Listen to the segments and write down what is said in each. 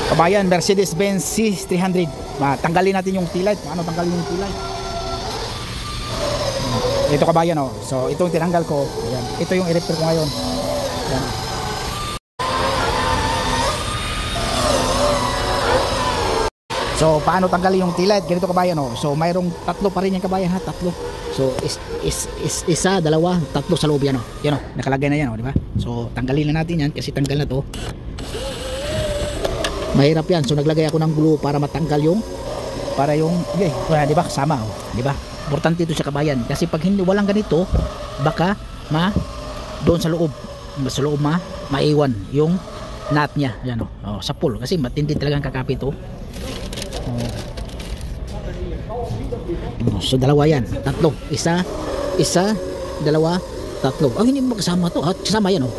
Kabayan, Mercedes-Benz C300. Tanggalin natin yung taillight. Paano tanggalin yung taillight? Ito kabayan, oh. So ito yung tinanggal ko. Ayan. Ito yung i-repair ko ngayon. Ayan. So paano tanggalin yung taillight? Ganito kabayan, oh. So mayroong tatlo pa rin yung kabayan, ha, tatlo. So isa, dalawa, tatlo sa loob yan, oh. Yan, oh. Nakalagay na yan, oh, di ba? So tanggalin na natin yan kasi tanggal na to. Mahirap yan. So naglagay ako ng glue para matanggal yung okay, di ba? Sama, oh. Di ba? Importante ito sa kabayan kasi pag hindi walang ganito baka doon sa loob maiwan yung nut niya, yan, oh, sa pull kasi matindi talagang kakapit, oh. So dalawa yan, tatlo, isa, dalawa, tatlo. Hindi mo kasama to, kasama yan, oh.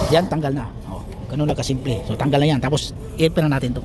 Yan tanggal na, oh. Ganun lang kasimple. So tanggal na yan, tapos i-repair na natin to.